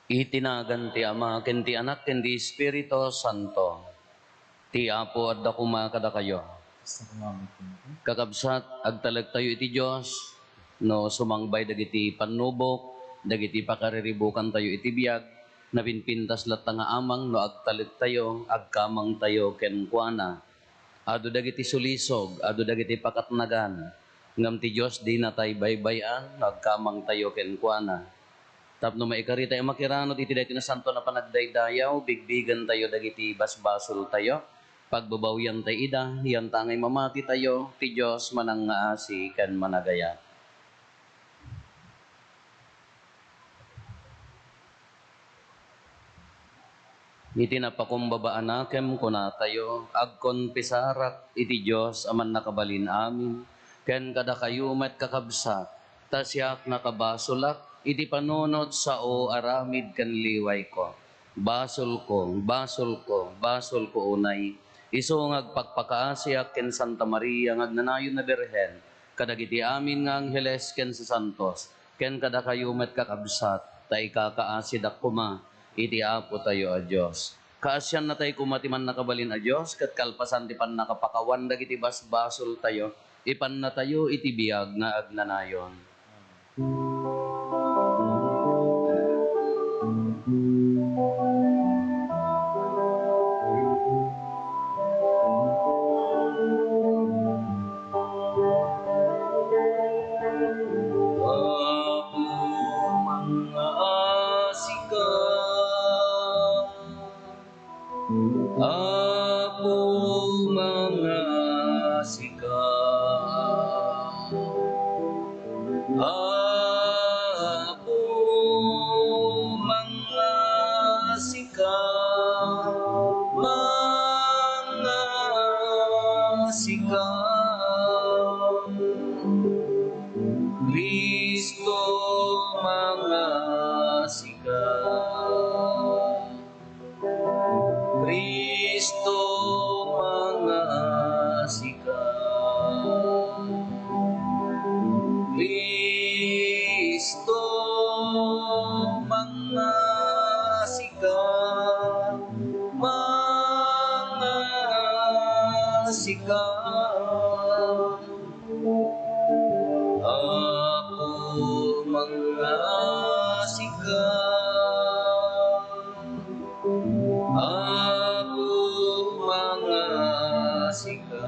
Itinagan ti Ama, ken ti Anak, ken ti Espiritu Santo. Ti Apo at dakuma kada kayo. Kakabsat, agtalag tayo iti Diyos, no sumangbay dagiti panubok, dagiti pakariribukan tayo iti biyag, napinpintas lat nga amang, no agtalag tayo, agkamang tayo ken kuana. Ado dagiti sulisog, ado dagiti pakatnagan, ngam ti Diyos di natay baybayan, agkamang tayo ken kuana. Tapno maikari tayo makiranot iti dayto na santo na panagdaydayaw, bigbigan tayo dagiti basbasol tayo, pagbabawyan tayo ida, yan tangay mamati tayo, ti Diyos manang ngaasi kan managaya. Iti napakumbabaan nakem kuna tayo, agkon pisarak iti Diyos aman nakabalin amin, ken kada kayo met kakabsat, tasyak nakabasulak, iti panunod sa o aramid kan liway ko. Basol ko unay. Iso ngagpagpakaasyak ken Santa Maria ngagnanayon na Birhen, kadagiti amin nga angheles ken sa santos, ken kada kayo met kakabsat, tay kakaasid akuma, iti Apo tayo a Diyos. Kaasyan na tayo kumatiman nakabalin a Diyos, kat kalpasan ti pan nakapakawan dagiti basbasol tayo, ipan na tayo iti biyag nga agnanayon. Apo mga sikat, Apo mga sikat, mga sikat, Kristo mga sikat, Kristo mga sikat, Kristo mga sikat, mga sikat, Apo mga sikat, Apo mga sikat,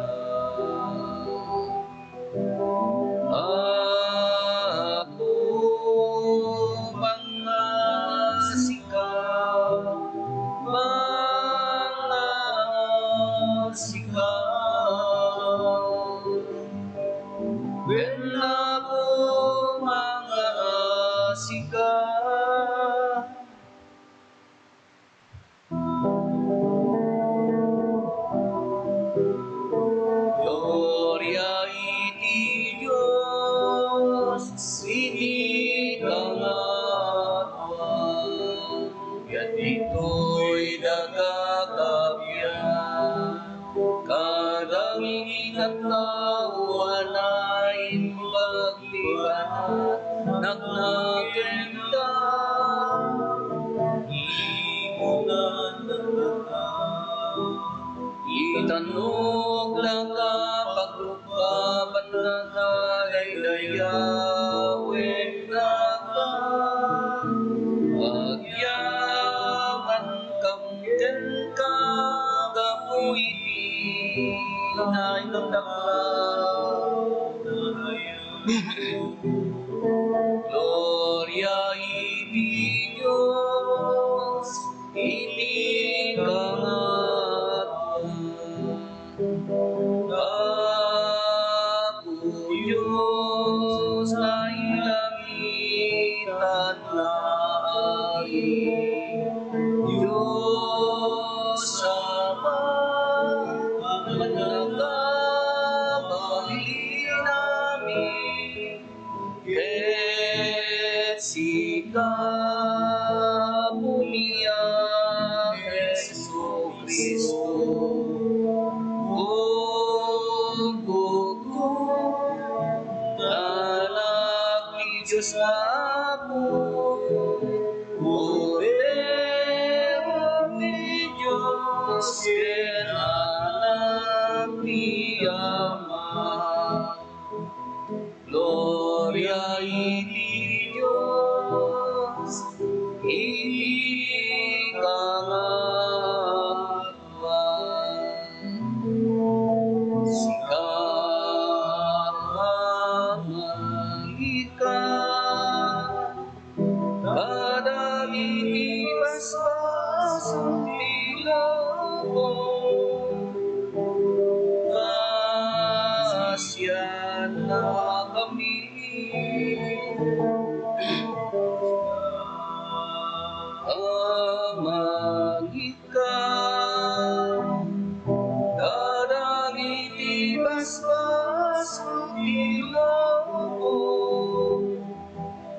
Apo mga sikat, mga sikat, when ako mga sikat, Gloria iti Diyos, iti kangatwa, yan ito'y nagkakabyan, kadang inatawa na'y magtibanat, nagnagenda, imunan itanong lang ka pagrupapan na daydayawen na ka, agyaman kamten ka gapuiti na inagdaklaw, Gloria iti Diyos, iti Apo Diyos na ilangitan namin, Diyos Ama, managabali namin, et sikapo niya Jesu Kristo, Anak ni Diyos na po, Diyos, ikangawan. Sikamangika, kadagiti basbas ang tilapon, kasyan na kami. Amangika, kadagiti basbas ang tilapon,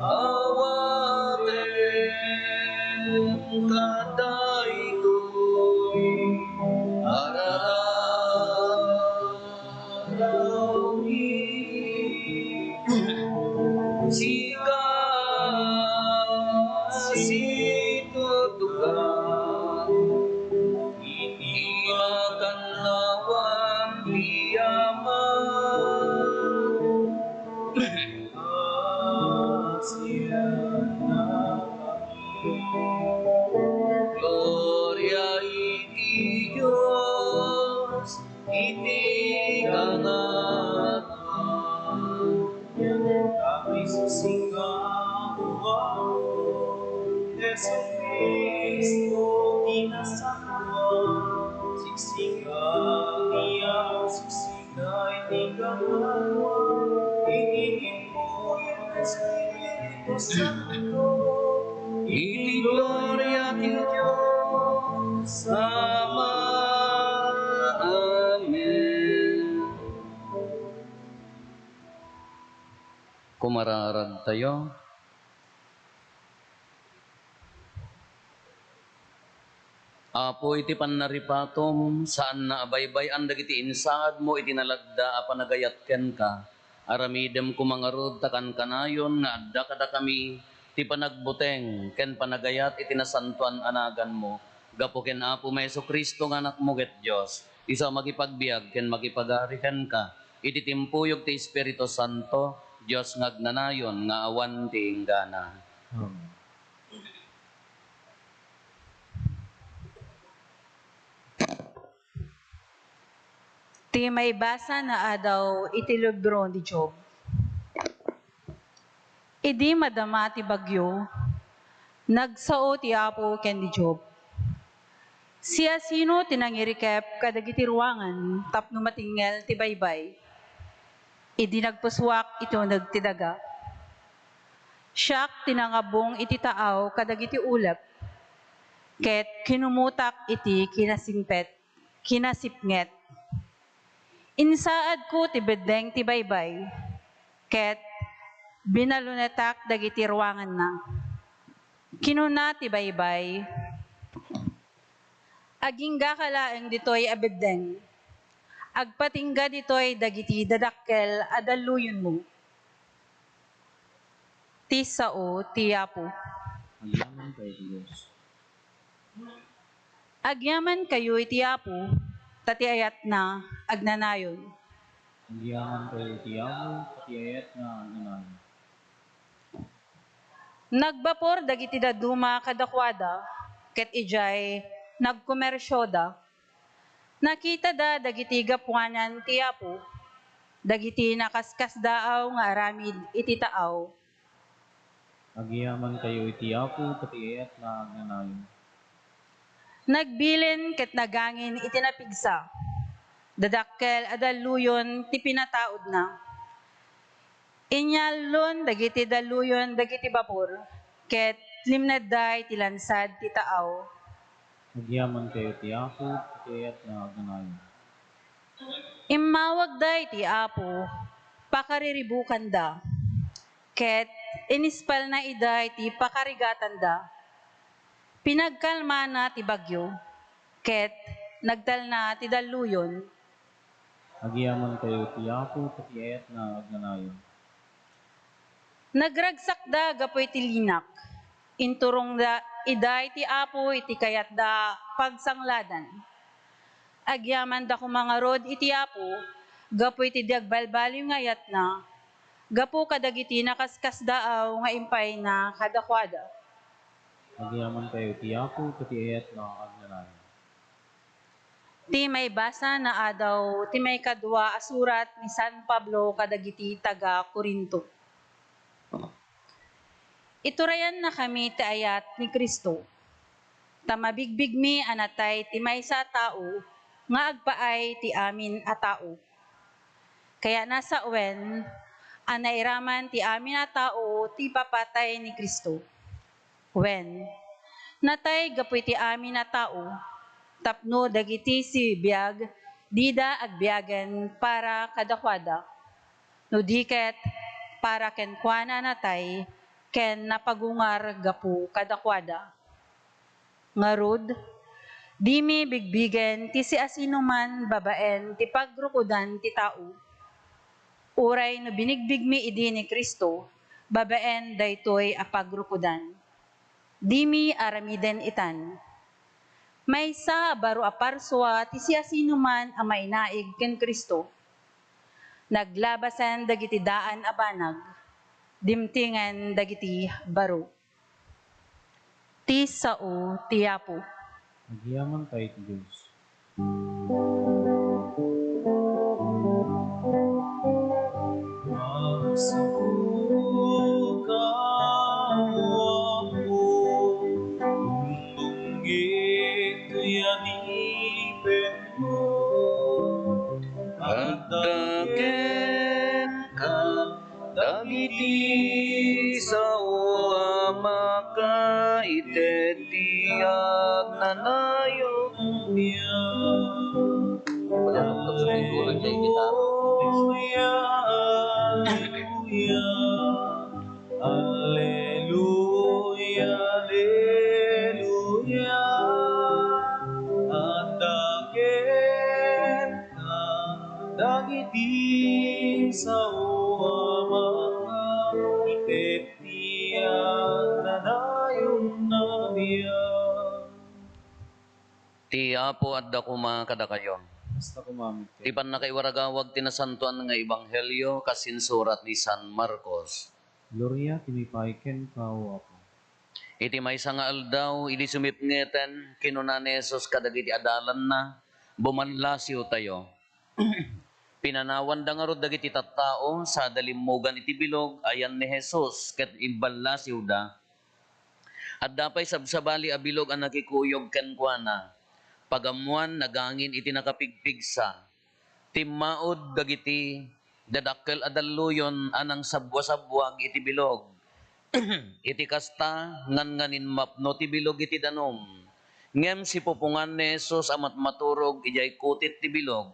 awaten kadaytoy ararawi. Sika situtugan, ini makan lawan diaman. Gloria iti Diyos, iti kanatan. Kami sisinggawa, Yesu Cristo, tinasakwa, siksika niya, siksika iti kamawa, itigin mo yung Espiritu Santo, iti gloria ti Diyos, Ama. Amen. Kumararag tayo. Apo iti panaripatom, saan na abaybay ang dagiti insaad mo iti nalagda a panagayat ken ka. Aramidem kumangarod takan kanayon nga adda kada kami ti panagbuteng ken panagayat iti nasantuan anagan mo. Gapo ken Apo Meso Kristo nga anak mo ket Dios. Isa makipagbiag ken makipagari ken ka. Iti timpuyog ti Espiritu Santo, Dios ngagnanayon nga awan ti inggana. Ti may basa na adaw iti libro ni Job. Idi madama ti bagyo, nagsao ti Apo ken ni Job. Siya sino tinangirikep kadagiti ruangan tapno matingel ti baybay. Idi nagpuswak ito nagtidaga. Siyak tinangabong iti taaw kadagiti ulap. Ket kinumutak iti kinasipnget. Insaad ko ti bedeng ti baybay, ket binalunetak dagiti ruangan na. Kinuna ti baybay, agingga kalaeng ditoy a bedeng, agpatingga ditoy dagiti dadakkel a daluyon mo. Ti sao ti Apo. Agyaman kayo Diyos. Agyaman kayo iti Apo, tati ayat na agnanayon. Agyaman kayo tiyamo, pati ayat nga nanan. Nagbapor dagiti daduma kadakwada, ket ijay nagkomersyoda. Nakita da dagiti gapuanan ti Apo, dagiti nakaskas daaw nga aramid iti taaw. Agyaman kayo itiyapo, pati ayat nga nanan. Nagbilin ket nagangin iti napigsa. Dadakkel adaluyon ti pinataod na. Inyalon dagiti daluyon dagiti bapor, ket limnedday ti lansad ti taaw. Agyaman kayo tiyapo, pati ayat nga nanan. Immawag day ti Apo, pakariribukan da. Ket inispal na iday ti pakarigatan da. Pinagkalma na ti bagyo, ket nagtal na ti daluyon. Agyaman kayo tiyapo, pati ayat nga nanan. Nagragsak da gapoy ti linak, inturong da iday ti Apo iti kayat da pagsangladan. Agyaman da kumangarod iti Apo, gapoy ti diagbalbaliw ngayat na, Gapo kadagiti nakaskas daaw nga impay na kadakwada. Nagyaman kayo ti Apo, pati ayat na agnanayon. Ti may basa na adaw, ti may kadwa asurat ni San Pablo kadagiti taga Corinto. Iturayan na kami ti ayat ni Kristo. Tamabigbig mi anatay ti maysa tao, nga agpaay ti amin a tao. Kaya nasa uwen, anairaman ti amin a tao ti papatay ni Kristo. Wen, natay gapoy ti amin a tao, tapno dagiti si biyag, dida agbiagan para kadakwada. No diket para ken kuana natay, ken napagungar gapu kadakwada. Ngarud, di mi bigbigen ti si asinuman babaen ti pagrukudan ti tao. Uray no binigbig mi idi ni Kristo, babaen daytoy a pagrukudan. Di mi aramiden itan. May sa baro aparswa ti si asinuman a mainaig ken Kristo. Naglabasan dagiti daan a banag, dimtingan dagiti baro. Ti sao ti Apo. Nagyaman kayo ti Diyos. Masuka mo ako, lunggit yanipin mo, Agdaken ka, dagiti sao maka itetiag nanayo. Pagkakalap sa pintulan niya yung gitara. Alleluia, Alleluia, Alleluia. Andaken ka, dagiti sao mga itetian nanayon na biyag. Ti Apo at dakuma kada kayo. Basta kumamit Ti pan na kay waragawag tinasantuan nga ebanghelyo kasinsurat ni San Marcos. Gloria, tinipaiken kao ako. Iti maysa nga aldaw, idi sumipngeten, kinuna ni Jesus kadagiti adalan na, bumanlasiw tayo. Pinanawan da nga rod dagiti tattao sa dalimugan iti bilog, ayan ni Jesus, ket imbanlasiw da. At dapay sabsabali a bilog ang nakikuyog kenkwana, pagamuan nagangin iti nakapigpigsa, timmaod dagiti dadakkel adaluyon anang sabwa-sabwag iti bilog. Iti kasta ngan mapno ti bilog iti danom. Ngem si pupungan ni Jesus amat maturog ijay kutit ti bilog.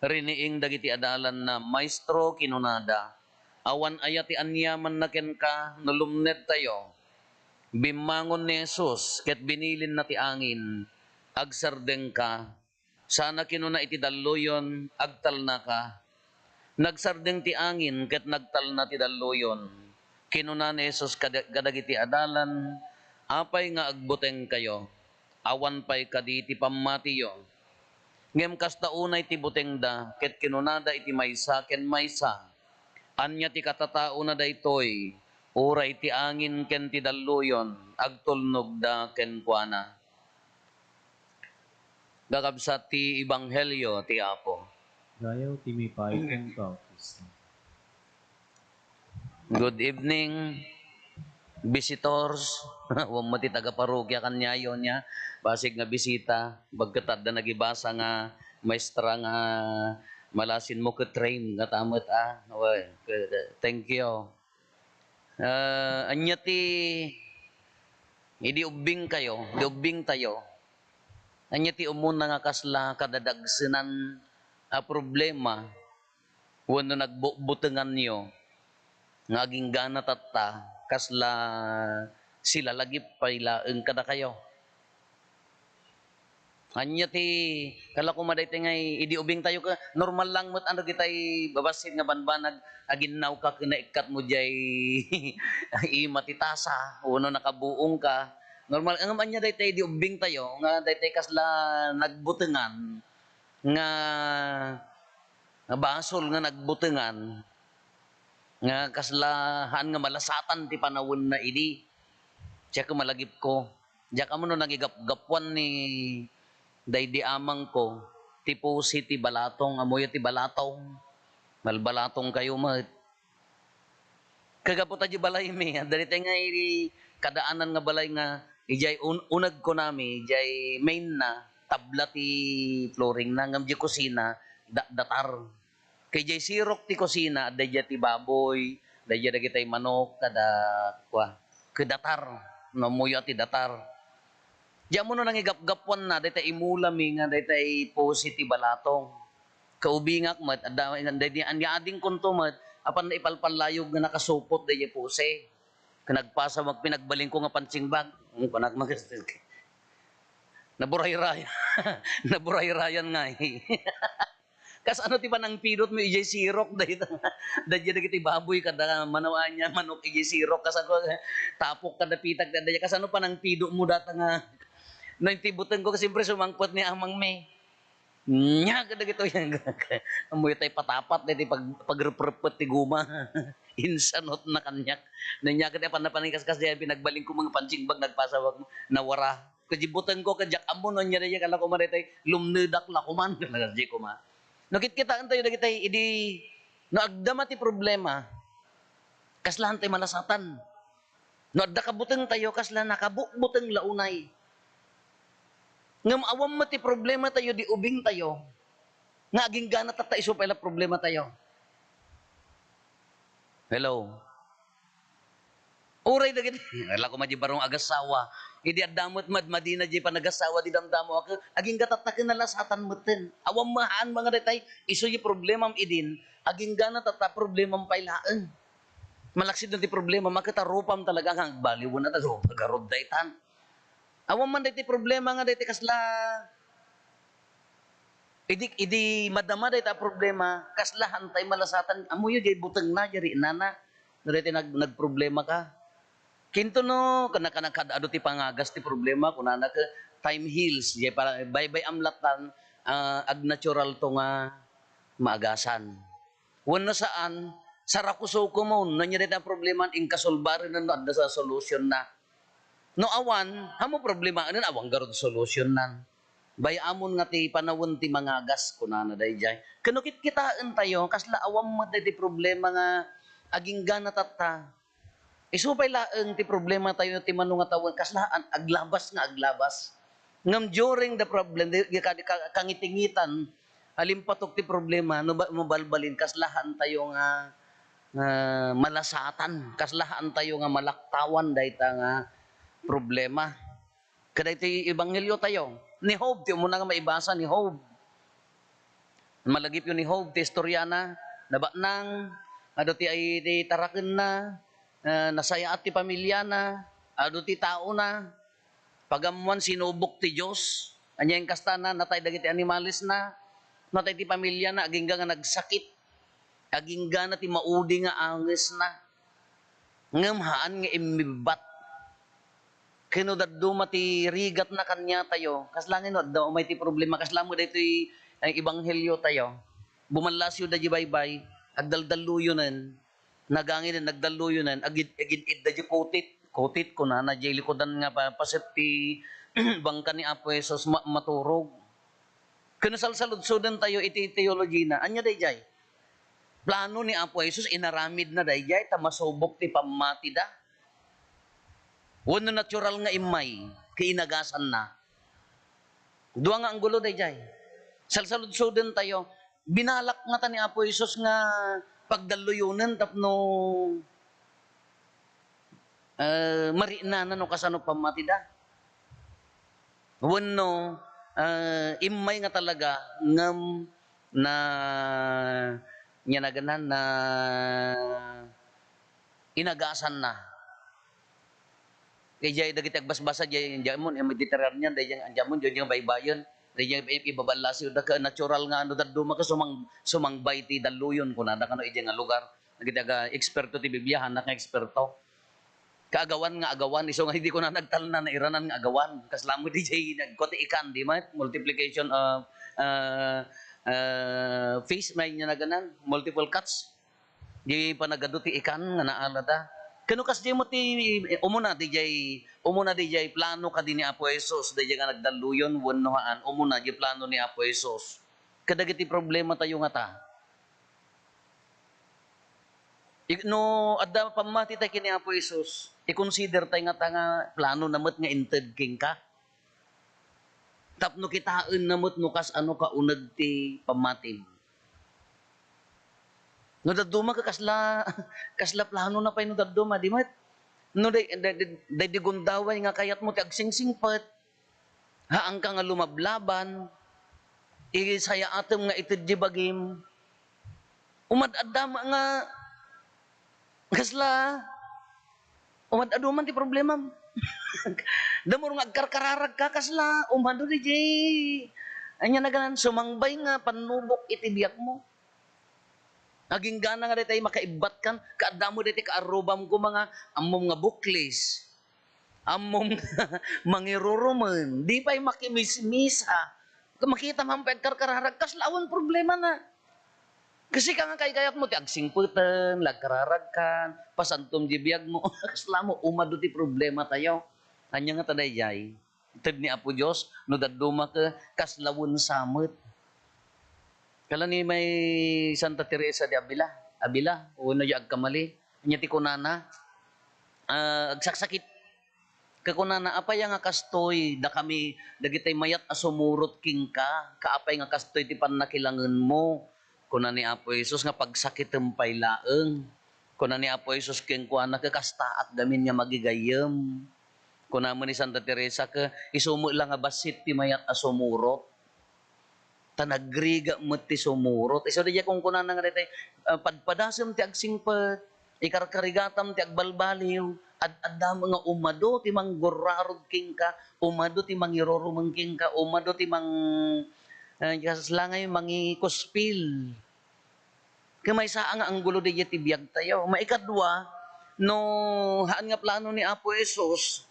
Riniing dagiti adalan na maestro kinunada. Awan aya ti anyaman na ken ka nalumned tayo. Bimangon ni Jesus ket binilin na ti angin. Agsardeng ka. Sana kinuna iti daluyon agtal na ka. Nagsardeng ti angin ket nagtal na ti daluyon. Kinuna ni Jesus kadagiti adalan, apay nga agbuteng kayo, awan pay kaditi pamatiyo. Ngem kasta unay ti buteng da, ket kinunada iti maysa ken maysa. Anya ti katatao na daytoy, uray ti angin ken ti daluyon, agtulnog da ken kuana. Gagabsat ti ebanghelyo ti Apo. Gayaw, tinipaiken kao Kristo. Good evening, visitors. Huwag mo ti taga-parokya kanyayo niya. Basig nga bisita. Bagkatad na nagibasa nga maestra nga malasin mo ka-train nga tamot Well, thank you. Anya ti idi ubing kayo, di ubing tayo. Anya ti umuna nga kasla kadadagsenan a problema wano nagbubutengan niyo nga aging gana tatta kasla sila lagi pailaeng kada kayo. Anya ti kala ko maday ngay idi ubing tayo ka normal lang met ano kitay babasin nga banbanag aginnaw ka kinaikat mo jay imatitasa uno nakabuong ka normal ang anya daytay idi ubing tayo nga daytay kasla nagbutengan nga basol nga nagbutengan nga kaslahan nga malasatan ti panawon na idi. Siya ko malagip ko. Diya ka mo no nagigap-gapuan ni daydi amang ko. Ti pusi ti balatong, amoy ti balatong. Malbalatong kayo mat. Kagaputa di balay mi. Dali tayo nga kadaanan nga balay nga ijay unag ko nami, ijay main na tabla ti flooring na ngam di kusina datar. Kay jay sirok ti kusina, dayja ti baboy, dayja dagitay manok kada kwa. Kedatar, no muya ti datar. Diyan mo no nangigap-gapuan na, dayta imula mi nga dayta posi ti balatong. Kaubingak mat, anya ading kunto mat, apan na ipalpalayog nga nakasupot dayta posi. Kanagpasa magpinagbaling ko nga pansingbag. Panak naburay-rayan. Naburay-rayan nga eh. Kas ano ti panang pidot mo ijay sirok dayta. Dadya dagiti baboy kada manawaan niya manok ijay sirok kas ako tapok kada pitag dadya kas ano panang pido mo data nga naintibutan ko kasi siyempre sumangpot ni amang me. Nya kada gito yan. Amoy tay patapat diti pagrepret ti guma. Insanot na kanyak. Nanya kada panapaning kas diyan pinagbaling ko mga pansingbag nagpasawag nawara. Kajibutan ko kadyak amo no nya daya kala ko maritay lumnedak la kuman kada ko ma. Nakit-kitaan tayo dagitay idi no agdama ti problema kaslahan tayo malasatan. No adda kabuteng tayo kasla nakabukbuteng launay. Ngam awam mo ti problema tayo di ubing tayo. Nga aging gana tata iso pala problema tayo. Hello. Uray dagiti. Wala ko maji barong agasawa. Idi addamot madina di pa nagasawa di damdamo ako. Aging gatataken na lasatan meten. Awam mahaan mga detay iso yi problema idin. Aging gana tata problema pailaan. Malaksid ti problema makita rupam talaga kang baliw na tago pagarod daytan. Awam man dayta problema nga dayta kasla idi madama dayta problema kaslahan tay malasatan amuyo jay buteng na jari nana dayta nagproblema ka. Kinto no kana kadado ti pangagas ti problema kunana ka time heals jay para bye amlatan ag natural to nga maagasan. Wenno saan sarakuso ko mo nanya dayta problema ing kasolbaran na adda sa solution na. No awan, hamo problema anon awang garod solution nan. Bayamon nga ti panawon ti mangagas kunana dayjay. Kanukit kitaan tayo kasla awam mo ti problema nga aging gana tata. Isupay laeng ti problema tayo ti manunga tawon kaslaan aglabas nga aglabas. Ngam during the problem kangitingitan alimpatok ti problema no mabalbalin kaslahan tayo nga malasatan, kaslahan tayo nga malaktawan dayta nga problema. Kada iti ebanghelyo tayo. Ni Job, ti muna nga maibasa ni Job. Malagip yun ni Job, ti istoryana, naba nang, ado ti ay ti taraken na, nasaya at ti pamilya na, ado ti tao na, pagamuan sinubok ti Diyos, anya yung kastana, natay dagiti animalis na, natay ti pamilya na, aging nga nagsakit, aging na ti maudi nga angis na, ngamhaan nga imibat, kino daddo mati rigat na kanya tayo. Kaslangin no may ti problema kaslamo dito ang ebanghelyo tayo. Bumanlasyo da baybay agdaldaluyonen. Nagangin nagdaluyonen agid idda di kotit ko na jay likodan nga paset ti bangka ni Apo Jesus maturog. Kano salsaludsodan tayo iti theology na. Anya dayjay. Plano ni Apo Jesus inaramid na dayjay ta masubok ti pamati da. Wano natural nga imay, kainagasan na. Dua nga ang gulo dayjay. Salsaludsoden tayo, binalak nga ta ni Apo Isos nga pagdaluyunan tapno marinanan no kasano pamatida. Wano imay nga talaga ngam na nya naganan na inagasan na. Kaya jay dagiti agbasbasa jay jamon ang Mediterranean day jamon jay baybayon day ibabalasi da ka natural nga ano daduma ka sumangbay ti daluyon kunada kano ijay nga lugar dagiti eksperto ti Biblia hanak nga eksperto kaagawan nga agawan iso nga hindi ko na nagtalna na iranan nga agawan kaslamo di jay nagkote ikan di man multiplication of fish may nya naganan multiple cuts Di pa nagaduti ikan nga naalada. Kano kas di mo ti umuna di jay plano ka din ni Apo Jesus di jay nga nagdaluyon wennohaan umuna di plano ni Apo Jesus. Kadagiti problema tayo nga ta. No adda pamati tayo kini Apo Jesus. I-consider tayo nga ta nga plano namot nga inted king ka. Tapno kitaan namot no kas ano ka unag ti pamatim. No daduma ka kasla plano na pay no daduma di mat. No day gundaway nga kayat mo ti agsingsingpet. Haang ka nga lumablaban. Isaya atem nga ited di bagim. Umad-adama nga kasla umad-aduman ti problema. Damo nga agkarkararag ka kasla umado di jay. Anya na ganan sumangbay nga panubok iti biyak mo. Aging gana nga dito makaibat kan, kaadamo dito kaarubam ko mga amom nga buklis, amom mangiruruman, di pa'y makimismisa. Makita man pagkarkararag, kaslawan problema na. Kasi ka nga kayat mo, ti agsingputan, lagkararag kan, pasantom di biyag mo, kasla mo, umado ti problema tayo. Anya nga taday jay, itad ni Apo Diyos, no daduma ka, kaslawon samot. Kala ni may Santa Teresa de Avila, uno yung agkamali, niya ti kunana, agsaksakit, kakunana, apay nga kastoy, da kami, dagitay mayat asumurot king ka, kaapay nga kastoy ti panakilangan mo, kuna ni Apo Jesus nga pagsakit pay laeng, kuna ni Apo Jesus king kuana kakastaat gamin nga magigayem, kuna mo ni Santa Teresa ka, isumo lang nga basit ti mayat asumurot, tanagriga mo ti sumurot. Iso diya kung kunan nga dito, padpadasam ti agsingpet, ikarkarigatam ti agbalbaliw, ad-adam nga umado ti manggurarod king ka, umado ti mangirorumang king ka, umado ti kaslangay mangi kuspil. Kamay saa nga ang gulo diya ti biyag tayo. Maikadwa, no haan nga plano ni Apo Jesus,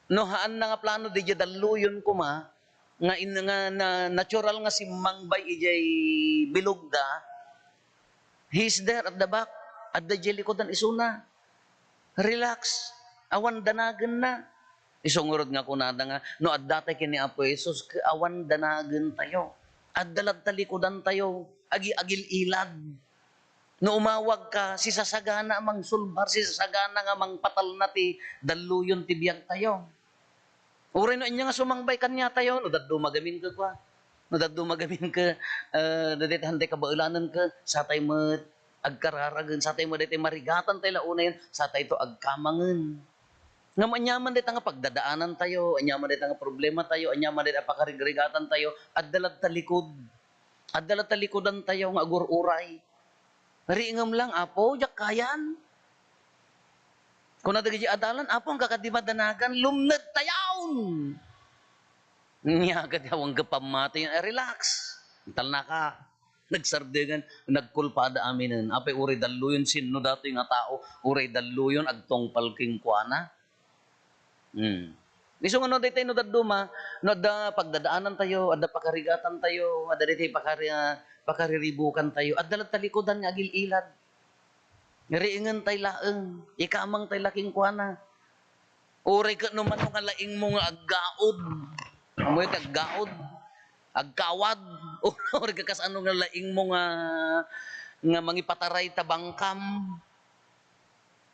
no haan na nga plano diya daluyon kuma, nga na natural nga si Mangbay ijay bilugda, he's there at the back, at the jelikodan isuna. Relax, awan danagan na. Isungurod nga kunada nga, no at datay kini Apo Jesus, awan danagan tayo. At dalag talikodan tayo, agi-agil ilad. No umawag ka, si sasagana mang sulbar, si sasagana nga mang patal na ti daluyon ti biyag tayo. Uray no inya nga sumangbay kanya tayo, no daddo magamin ka kwa. No daddo magamin ka, dadit hantay kabaulanan ka, sa tayo mo agkararagan, sa tayo mo dito marigatan tayo launa yun, sa tayo to agkamangan. Nga manyaman dito nga pagdadaanan tayo, anyaman dito nga problema tayo, anyaman dito pakarigatan tayo, at dalag talikod. At dalag talikodan tayo nga agur-uray. Ringam lang, Apo, jak kayan. Kung nadagi adalan, Apo, ang kakadimadanagan, lumnad tayawn. Niya agad ang gapamati, relax. Tal na ka. Nagsardegan, nagkulpada aminin. Apay uray daluyon, sino dato yung tao, uray daluyon, agtong palking kuana. Iso nga no dito no daduma, no da pagdadaanan tayo, adda pakarigatan tayo, adda dito pakariribukan tayo, adda talikodan nga agil ilad. Ngariingan tay laeng, ikamang tay laking kuana. Uray ka naman nga laing mo nga aggaod. Amoy aggaod. Agkawad. Uray ka kasano nga laing mo nga mangipataray ta bangkam.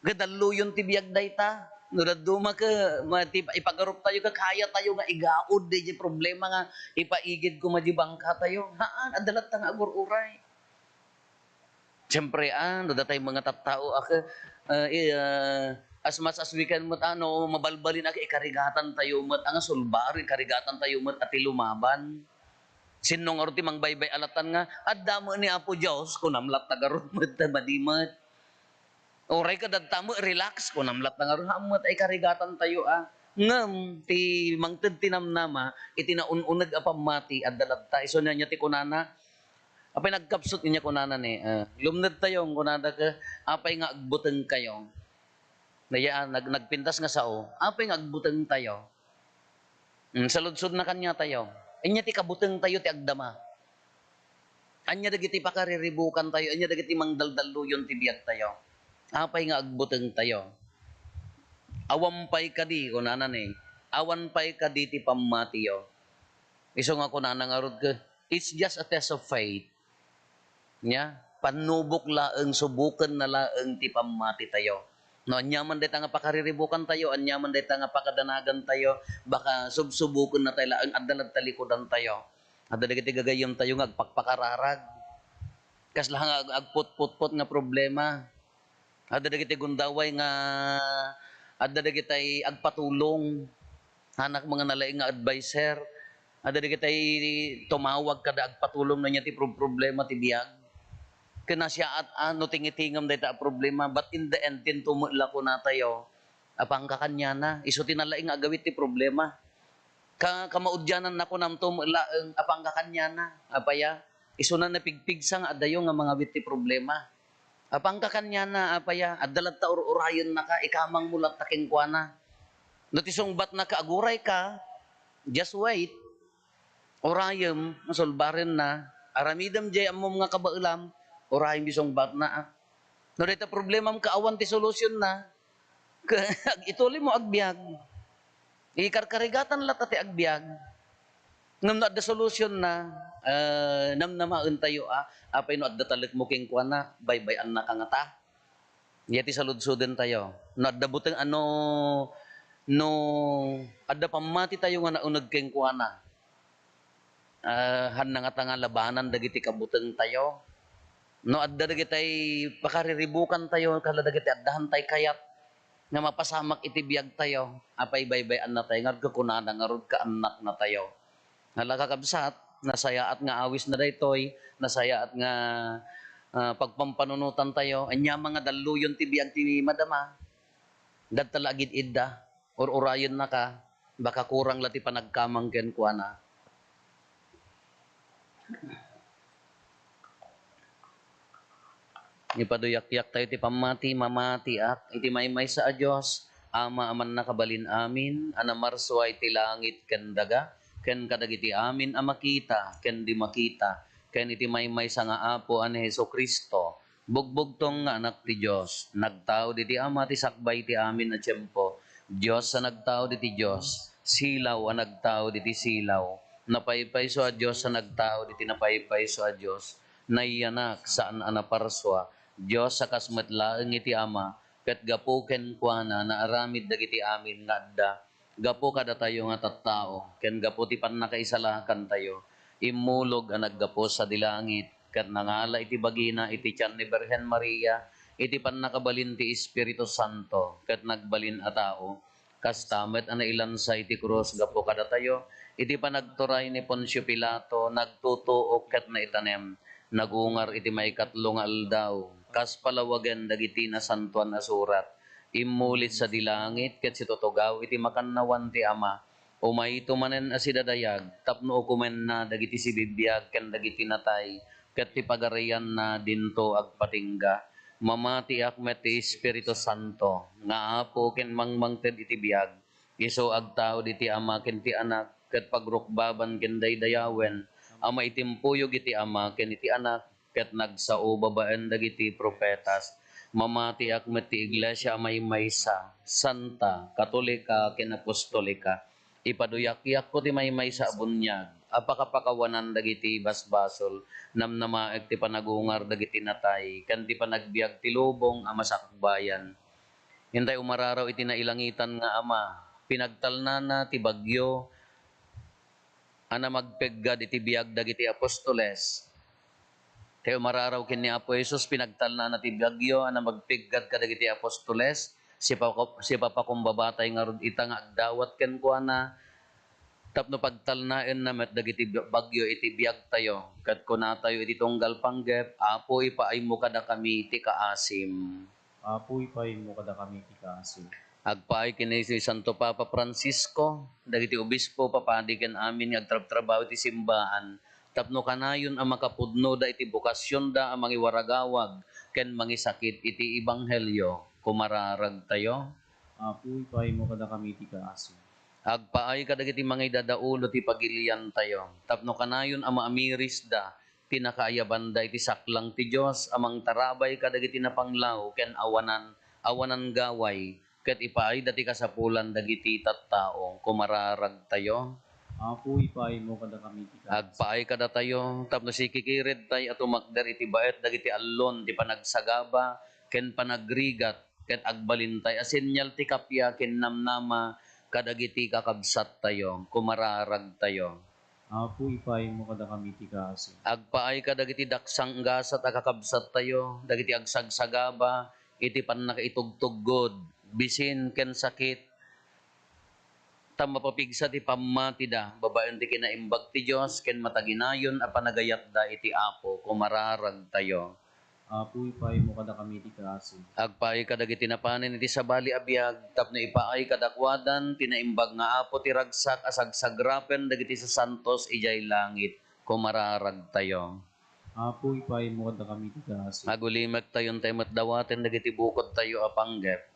Gadaluyon ti biyag dayta. No daduma ka, ipagarup tayo ka, kaya tayo nga igaod, di problema nga, ipaigid ko madibangka tayo. Haan, adalat ta nga agur-uray. Siyempre, no datay mga tattao, as much as we can mabalbalin ako, ikarigatan tayo mat, ang sulbari, karigatan tayo mat, at ilumaban. Sinong aruti mang baybay alatan nga, adamo ni Apo Diyos, kunamlat tagarun mat, madimat. Oray ka dadtamo, relax ko namlat na nga ron, hamot ay karigatan tayo ngam, ti mangtid tinamnama, itinaununag apamati, at dalagta, iso na niya ti kunana, apay nagkapsot niya kunana ni, lumnad tayo, kunana ka, apay nga agbuteng kayo, naya, nagpintas nga sao, apay nga agbuteng tayo, saludsod na kanya tayo, inya ti kabuteng tayo ti agdama, Anya dagiti pakariribukan tayo, anya dagiti mangdaldaluyon ti biag tayo. Apay nga agbuteng tayo. Awampay kadi kunanan awan pay kadi ti pamatiyo. Iso nga kunanan nga rod ka, it's just a test of faith. Nya, panubok laeng subukan na laeng ti pamati tayo. No, anyaman dayta nga pakariribukan tayo, anyaman dayta nga pakadanagan tayo, baka subsubukan na tayo laeng addalat talikodan tayo. Adda dagiti gagayem tayo nga agpakpakararag. Kas lang nga agput-put-put nga problema. Adda dagiti gundaway nga adda dagiti agpatulong. Hanak mga nalaing nga adviser. Adda dagiti tumawag kada agpatulong na niya ti problema ti biag. Kana siya at ano tingitingam dayta problema, but in the end tintumula ko na tayo. Apang kakanya na iso tinalaing agawit ti problema. Kamaudyanan nako nam tumula apang kakanya na apaya iso na napigpig sang adayo nga mga wit ti problema. Apang kakanya na apaya addalat ta urayon na ka ikamang mulat taking kuana. No tisong bat na kaaguray ka, just wait. Orayem masulbarin na aramidam jay amom nga kabailam. Orayem bisong bat na. No dita problema am kaawan ti solusyon na. Ituloy mo agbyag. Ikarkarigatan lata ti agbyag. Ngam na adda solusyon na nam namaen tayo apay no adda talit mo king kuana baybayan na kangata. Yati saludsuden tayo. No adda buteng no adda pamati tayo nga nauneg king kuana. Han nga nga labanan dagiti kabuteng tayo. No adda dagiti pakariribukan tayo kala dagiti addahan tay kayat nga mapasamak iti biag tayo. Apay baybayan na tayo nga kunana nga rod ka anak na tayo. Nalakakabsat, nasayaat nga awis na daytoy, nasayaat nga pagpampanunutan tayo, anya mga daluyon ti biag ti madama, dadtalagid idda, or urayon na ka, baka kurang lati panagkamang ken kuana. Ipaduyak-yak tayo ti pamati, mamatiak, iti maymay sa Diyos, ama aman nakabalin amin, anamarso ay ti langit ken daga, ken kadagiti amin amakita, ken di makita, ken iti maymay sa nga apo an Heso Kristo, bugbog tong nga anak ti Diyos, nagtao di ti ama ti sakbay ti amin na tiyempo, Diyos sa nagtao di ti Diyos, silaw ang nagtao di ti silaw, napaypay so a Diyos sa nagtao di ti napaypay so a Diyos, naiyanak saan anaparswa, Diyos sa kasmatlaeng iti ama, ket gapo ken kuana na aramid dagiti amin nga adda, gapo kada tayo nga tattao, ken gapo ti pannakaisalakan tayo, imulog ang naggapo sa dilangit, ket nangala iti bagina iti tiyan ni Birhen Maria, iti pannakabalin ti Espiritu Santo, ket nagbalin a tao, kas tamet ang nailansa iti krus gapo kada tayo, iti panagturay ni Poncio Pilato, nagtutuok ket naitanem, nagungar iti maikatlo nga aldaw, kas palawagan dagiti na santuan asurat, imulit sa dilangit ket si tutugaw iti makannawan ti ama, umayto manen asidadayag, tapno ukumen na dagiti sibibiyag ken dagiti natay, ket ti pagarian na dinto agpatingga, mamati akmet ti Espiritu Santo, nga apo ken mangmangted iti biyag, iso agtao diti ama ken ti anak, ket pagrukbaban ken daydayawen, ama itimpuyog iti ama ken iti anak, ket nagsao babaen dagiti propetas, mamati akmet ti iglesia maymaysa, santa, katolika, ken apostolika, ipaduyak-yak ko ti maymaysa a bunyag, apakapakawanan dagiti basbasol, namnamaek ti panagungar dagiti natay, ken ti panagbiag ti lubong a masakbayan. Hintay umararaw iti nailangitan nga ama, pinagtalnana ti bagyo, ana magpeggad iti biag dagiti apostoles, kaya mararaw kin ni Apo Jesus, pinagtalna na ti bagyo, na magpiggad ka dagiti apostoles, si papakumbabatay nga rod ita nga agdawat ken kuana, tapno pagtalnaen na met dagiti bagyo iti biag tayo, kat kuna tayo iti tunggal panggep, Apo ipaay mo kada kami iti kaasim. Apoy pay mo kada kami ti kaasim. Agpaay kini si Santo Papa Francisco, dagiti obispo papadi ken amin nga agtrab-trabaho iti simbahan, tapno kanayon ang makapudno da iti bukasyon da ang mangiwaragawag ken mangisakit iti ebanghelyo, kumararag tayo. Apoy pay mo kada kami ti kaasim. Agpaay kadagiti mga idadaulo ti pagilian tayo, tapno kanayon ang maamiris da tinakaayabanda iti saklang ti Dios amang tarabay kadagiti napanglaw ken awanan gaway ket ipaay dati kasapulan dagiti tattao kumararag tayo. Apo ipay mo kada kami ti kaasi. Agpaay kada tayo, tapno si kikirid tayo at umakder iti baet, dagiti allon, ti panagsagaba, ken panagrigat, ken agbalintay, asinyal ti kapya, ken namnama, kadagiti kakabsat tayo, kumararag tayo. Apo ipay mo kada kami ti kaasi. Agpaay kadagiti daksang gasat akakabsat tayo, dagiti agsagsagaba, iti panakaitugtuggod, bisin ken sakit, mapapigsa ti pamati da, babaen ti kinaimbag ti Diyos, ken mataginayon a panagayat da iti Apo, kumararag tayo. Apo ipay mo kada kami ti kaasi. Agpaay kadagiti napanin iti sabali abiyag, tapno ipaay kadakwadan, tinaimbag nga Apo ti ragsak, asagsagrapen, dagiti sa santos, ijay langit, kumararag tayo. Apo ipay mo kada kami ti kaasi. Agulimek tayon tayo matdawaten, dagiti bukod tayo apanggep.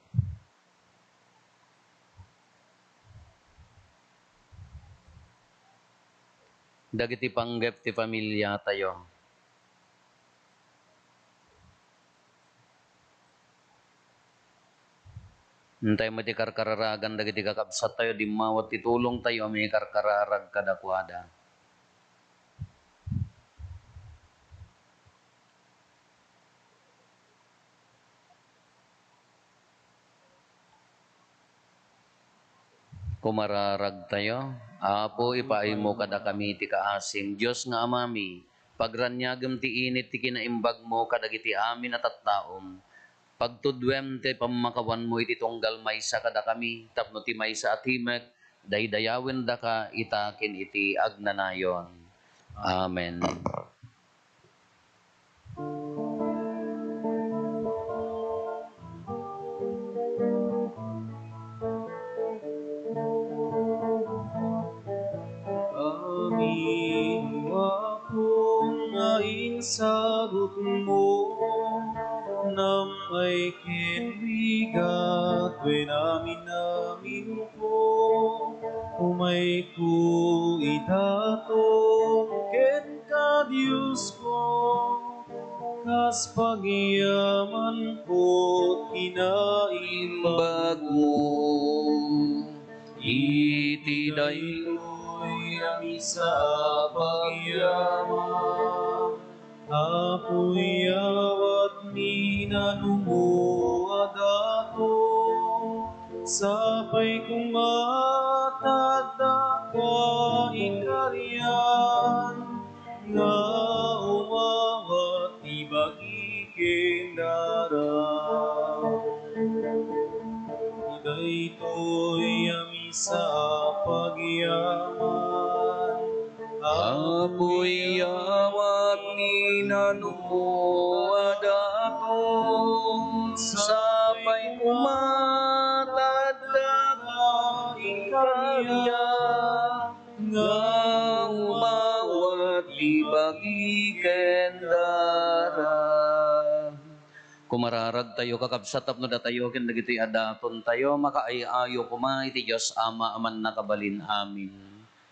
Dagiti panggep ti pamilya tayo. Hintay mo ti karkararagan dagiti kakabsat tayo, di mawat ti tulong tayo, may karkararag kadakwada. Kumararag tayo. Apo, ipaay mo kada kami ti kaasim. Diyos nga amami, pagranyagem ti init ti kinaimbag mo kadagiti amin at tattaom. Pagtudwem ti pamakawan mo iti tunggal maysa kada kami, tapno ti maysa at himek, daydayawin da ka itakin iti agnanayon. Amen. Amin, wapong ngaing sagot mo, nam ay kinbigat, when amin ko, umay ko itatong, ken ka Diyos ko, kas pagyaman ko, kinaimbag mo, Iti day Ito'y amisa pagyaman, apoy awat minanumuad ato, sapay kumatagda ka ikaryan, nga umawat ibagi kendarang. Ito'y amisa pagyaman, apoy awat minanumuad ato, sapay kumatadda ka ikarya, nga umawat ibagi kendara. Kumararag tayo kakabsatap no datayo ken dagiti adaton tayo makaayayo kuma iti Dios Ama aman nakabalin amin.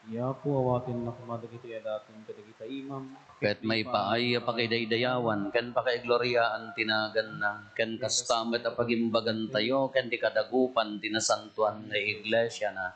iya po awatin na kumadagiti adaton kadagita imam. Ket may paay pakidaydayawan ken pakaigloriaan tinagan na ken kastamet a pagimbagan tayo ken di kadagupan tinasantuan nga iglesia na.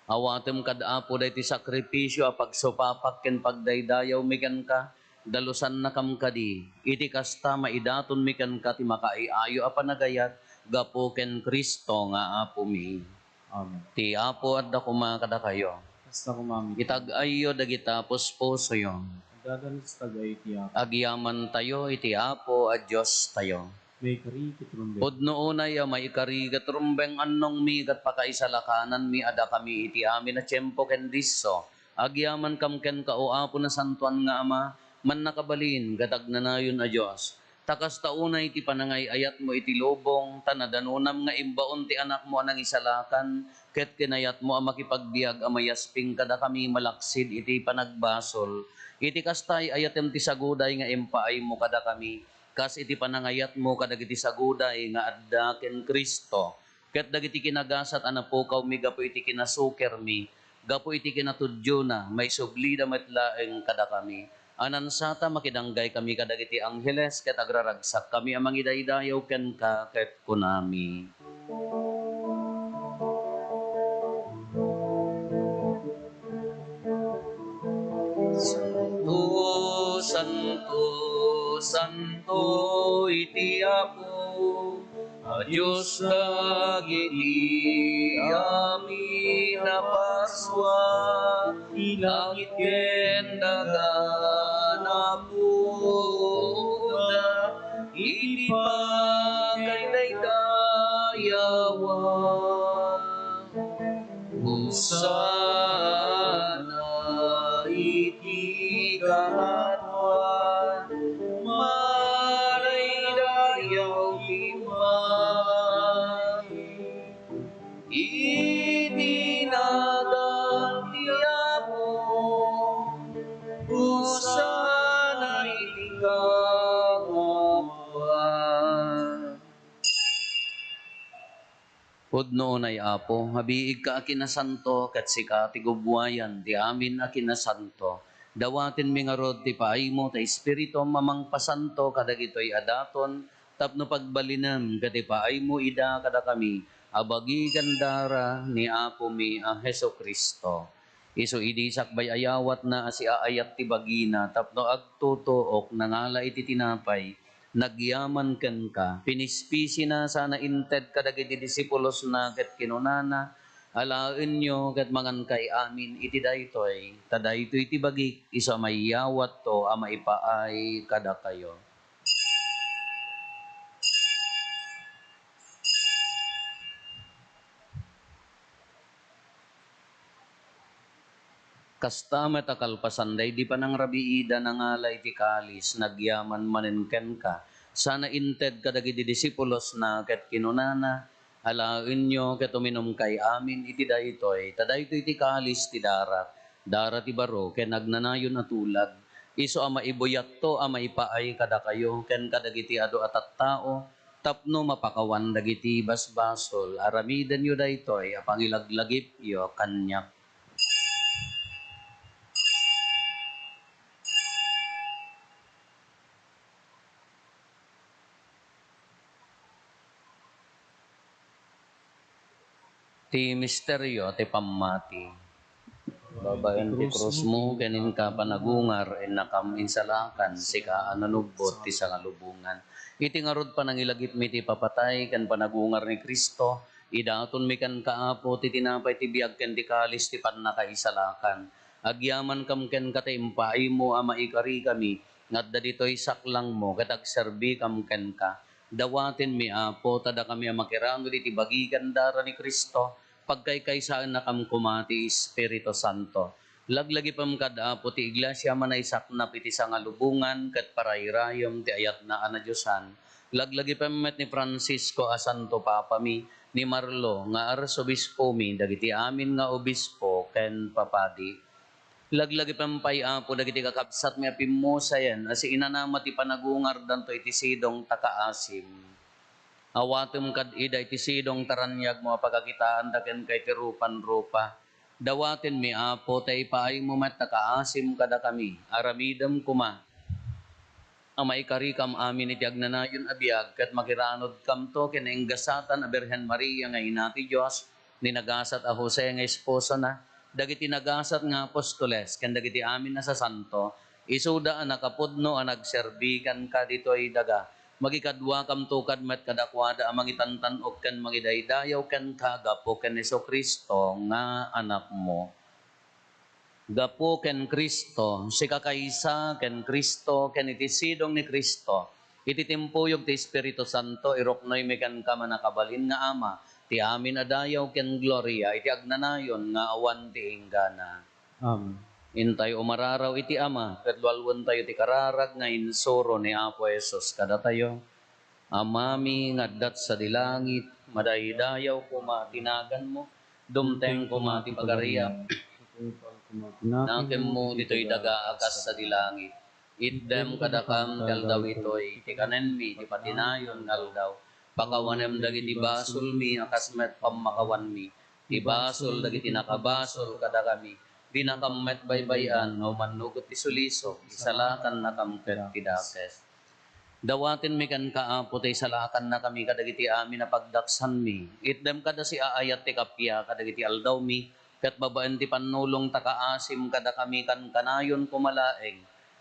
Awatem kadapo dayti sakripisyo a pagsupapak ken pagdaydayaw miken ka dalusan na kam kadi iti kasta maidaton miken ka ti makaiayo a panagayat gapo ken Kristo nga apo mi. Amen. Ti apo adda kuma kada kayo. Basta kumamit. Itag-ayo dagita puspuso yo. Dadanis tagay tiyak. Agyaman tayo iti apo a Dios tayo. May karikit rumbe. Pudno unay may ikarigat rumbeng annong mi kat pakaisalakanan mi ada kami iti amin na tiyempo ken disso. Agyaman kam ken ka o apo na santuan nga ama man nakabalin gatag nanayon a Dios. Takas taunay iti panangay ayat mo iti lobong tanadanunam nga imbaon ti anak mo anang isalakan ket kinayat mo a makipagbiag a mayasping kada kami malaksid iti panagbasol. Iti kastay ayatem ti saguday nga impaay mo kada kami kas iti panangayat mo kadagiti saguday nga adda ken Kristo. Ket dagiti kinagasat anapukaw mi gapo iti kinasuker mi, gapo iti kinatudyo na may sublida met laeng kada kami. Anansata makidanggay kami kadagiti angheles ket agraragsak kami amang idaydayaw ken ka ket kunami. Santo, Santo, Santo iti Apo, a Diyos dagiti amin na parswa, langit ken daga na puna, iti pagkaydaydayawan. Hosana iti kahatwan, maraydayaw limay. Iti nagan ti Apo, hosana iti kahatwan. Pudno ay Apo, habiig ka akinasanto, kat sika ti gubwayan, ti amin akinasanto. Dawatin mi nga rod ti paay mo, ta Espiritu mamang pasanto, kadagitoy adaton, tapno pagbalinam, kati paay mo ida kada kami, abagi gandara ni Apo mi a Heso Kristo. Iso idi sakbay ayawat na asi aayat ti bagina, tapno agtutuok nangala iti tinapay, nagyaman ken ka, pinispisi na sana inted kadagiti disipulos na ket kinunana, alaen nyo ket mangan kay amin iti daytoy, tadaytoy iti bagik, isa mayawat to a maipaay kada kayo. Kasta metakalpasanday di pa nang rabiida na ngala iti kalis, nagyaman manenken ka. Sana inted kadagiti disipulos na ket kinunana, alaen nyo ket uminom kay amin iti daytoy, tadaytoy iti kalis ti darat, darat ti baro, ken nagnanayon na tulag. Iso ama ibuyat to ama ipaay kada kayo, ken kadagiti adu atat tao, tapno mapakawan dagiti basbasol, aramiden yo daytoy, apangilaglagip yo kanyak. Ti misteryo ti pammati. Babaen ti krus mo, kanin ka panagungar, nakam insalakan, sika ananugbot ti sangalubungan. Iti ngarod panangilagip mi ti papatay, kan panagungar ni Kristo, idaton mi kan kaapo, ti tinapay ti biag ken ti kalis ti pannakaisalakan. Agyaman kam ken kataimpay mo, ama ikari kami, ngadda dito'y saklang mo, katagserbi kam ken ka. Dawatin mi apo, tada kami amakirango iti bagigan dara ni Kristo, pagkaykaysaan na kam kumati Espiritu Santo. Laglagi pam kadapo ti iglesia manaysak na piti sangalubungan ket parayrayom ti ayat na anadyosan. Laglagi pam met ni Francisco a Santo Papa mi, ni Marlo nga arsobispo mi, dagiti amin nga obispo ken papadi. Laglagi pampay apo dagiti kakabsat mi apimusayan, asi inanama ti panagungar danto iti sidong takaasim. Awatem kad ida iti sidong taranyag mo pagakitaan daken kay tirupan-rupa. Dawaten mi apo tay paay mo met takaasim kada kami. Aramidem kuma. Amay kari kam amin iti agnanayon abiyag ket makiranod kam to kinainggasatan a Birhen Maria nga ina ti Dios ni nagasat a Jose nga esposa na dagiti nagasat nga apostoles ken dagiti amin na sa santo isuda a nakapudno a nagserbikan ka ditoy daga magikadwa kam tukad met kadakwada amang itantanog ken mangidaydayaw ken kagapo ken Heso Kristo nga anak mo. Gapo ken Kristo, si kakaysa ken Kristo ken iti sidong ni Kristo. Iti timpuyog ti Espiritu Santo iroknoy mi ken ka manakabalin nga ama ti amin adayaw ken gloria iti agnanayon nga awan ti inggana. Amen. Intay umararaw iti ama, kadwalwan tayo ti kararag nga insuro ni Apo Jesus kada tayo. Amami ngaddat sa dilangit, madaydayaw kumatinagan mo, dumteng kumati pagariap, nakem mo dito'y daga akas sa dilangit. Iddem kadakam kaldaw ito'y, ti kanen mi, ti patinayon kaldaw. Pakawanem dagiti basol mi, akas met pamakawan mi. Ti basol dagiti nakabasol kada kami. di na kamet baybayan, o manugot isuliso, isalakan na kamket tidakes. Dawatin mi kan kaapo tay salakan na kami kadagiti amin na pagdaksan mi. Itdem kada si aayat ti kapya kadagiti aldaw mi, kat babaan ti panulong takaasim kada kami kan kanayon kumalaeng.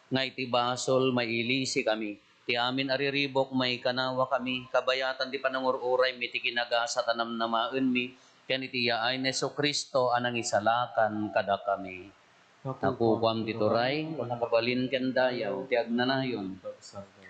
Nga iti basol mailisi kami. Ti amin ariribok may kanawa kami, kabayatan ti panangururay mi ti kinagasa tanam namaen mi, ken iti yaay ni Jesu Kristo anang isalakan kada kami. Nakukuam ti turay, nakabalin ken dayaw, ti agnanayon.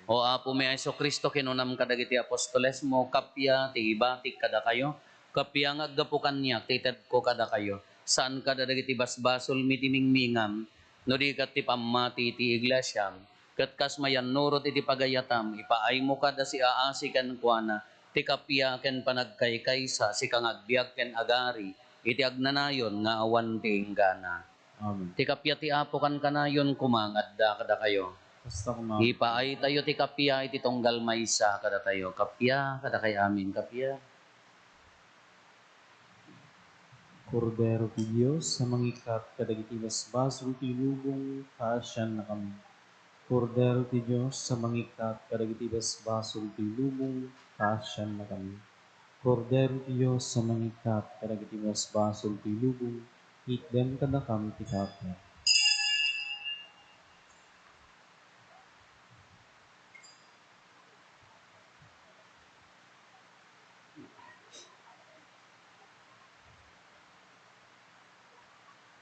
O Apo mi Jesu Kristo kinunam kadagiti apostoles mo, kapya ti ibatik kada kayo, kapya nga aggapukan niya, tited ko kada kayo. Saan kada dagiti basbasol mi timingmingam, no di kat ti pamati ti iglesyam, kat kas mayan nurot iti pagayatam, ipaay mo kada si aasi ken kuana, ti kapya ken panagkaykaysa, si kang agbiag ken agari, iti agnanayon nga awan ti inggana. Amen. Ti kapya ti Apo kan kanayon kumangadda kada kayo. Basta kumakas. Ipaay tayo ti kapya iti tunggal maysa kada tayo. Kapya kada kay amin kapya. Kordero ti Diyos sa mangikat kadagiti basbasol ti lubong kaasyan na kami. Kordero ti Diyos sa mangikat kadagiti basbasol ti lubong kaasyan na kami. Kordero ti Diyos sa mangikat kadagiti basbasol ti lubong itdem kadakam ti kapya.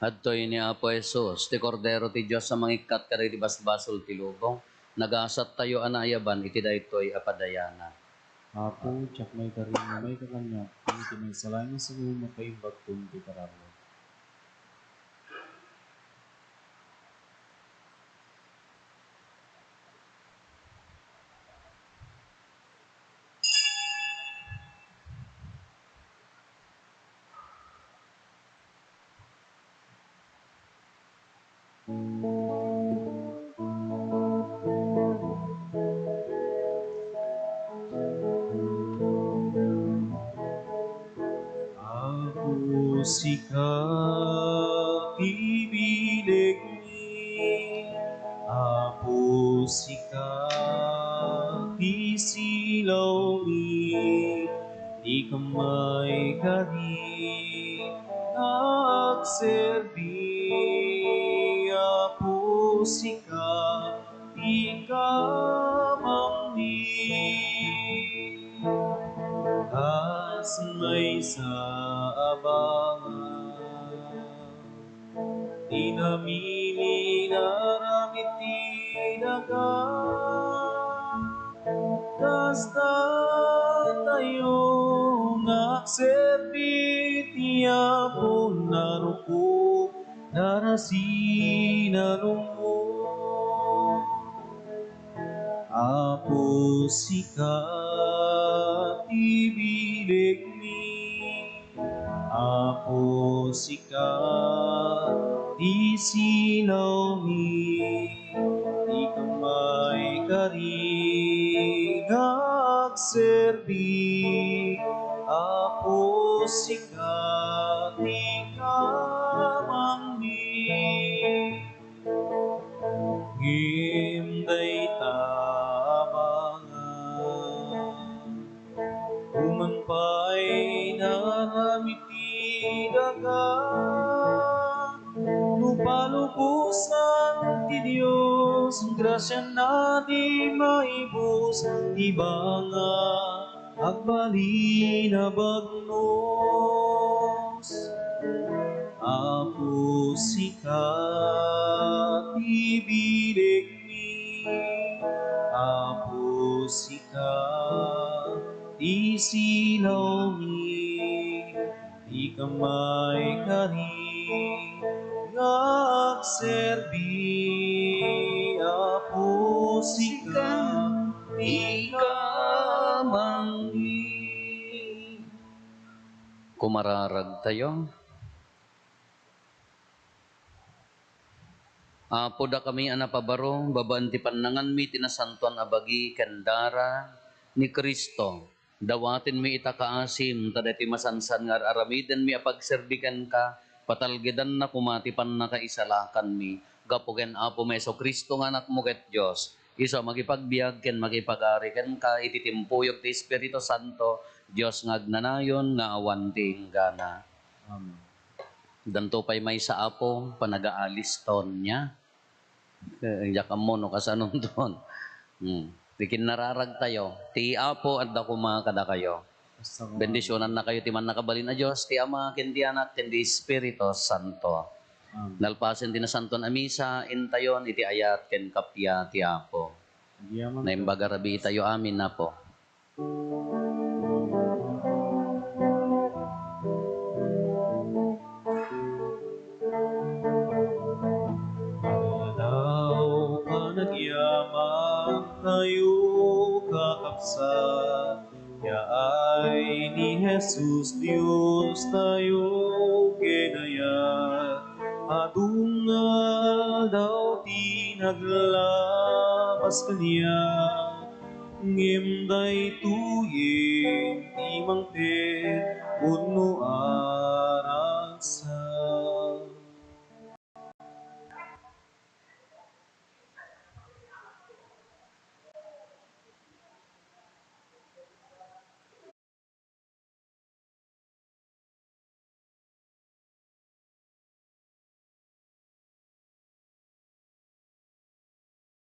Adtoy ni Apo Jesus, ti kordero ti Diyos sa mangikat kadagiti basbasol ti lubong. Nagasat tayo anayaban iti daytoy apadayana. Apo, tsak may karino may kakanyak, ang tinagsalangin sa iyo makaibag kung ti kararo. Ako sikap ibilig ni, Apo sikap isilaw ni, di kamay kadi nagserbi, Apo sikap ikamang ni. As may sa abangan, di namili naramit tinaga, kasta tayo nagserbi tiya po narupo, narasinanong Apo sikap ibilig ni, Apo sikap isilaw ni, di kamay kari nagserbi, Apo sikap ikamang ni. Himday tabangan, umanpay naramiti daga, lupalubusan ti Diyos, grasya na di maibus, ibanga agbali na bagnos. Apo sikap ibilig ni, Apo sikap isilaw ni, di kamay kari nagserbi, Apo sikap ikamang ni. Kumararag tayo. Apo da kami anapabaro, babaan ti pannangan mi tinasantuan abagi kendara ni Kristo. Dawatin mi itakaasim, tada ti masansan nga aramiden mi apagserbikan ka, patalgidan na kumatipan na kaisalakan mi, gapuken Apo Meso Kristo nga anak mo ket Diyos, iso magipagbiag ken magipagari ken ka ititimpuyog ti Espiritu Santo, Diyos nga agnanayon nga awan ti inggana. Amen. Danto pay may sa Apo, panagaalis ton niya. Yakam mo no kasanon doon. Dikin nararag tayo. Ti Apo at dako mga kada kayo. Basta ko Bendisyonan na kayo ti man nakabalin na Diyos, ti Ama, ken ti Anak, ken ti Espiritu Santo. Amen. Nalpasen ti nasanton amisa, intayon iti ayat ken kapya ti Apo. Yaman Na imbaga rabi tayo amin na po. Daw ka nagyamang tayo kakapsat, yaay ni Jesus Dios tayo kinayat. Adungal daw tinaglabas kanya, ngimday tuyin ti mangten uno aras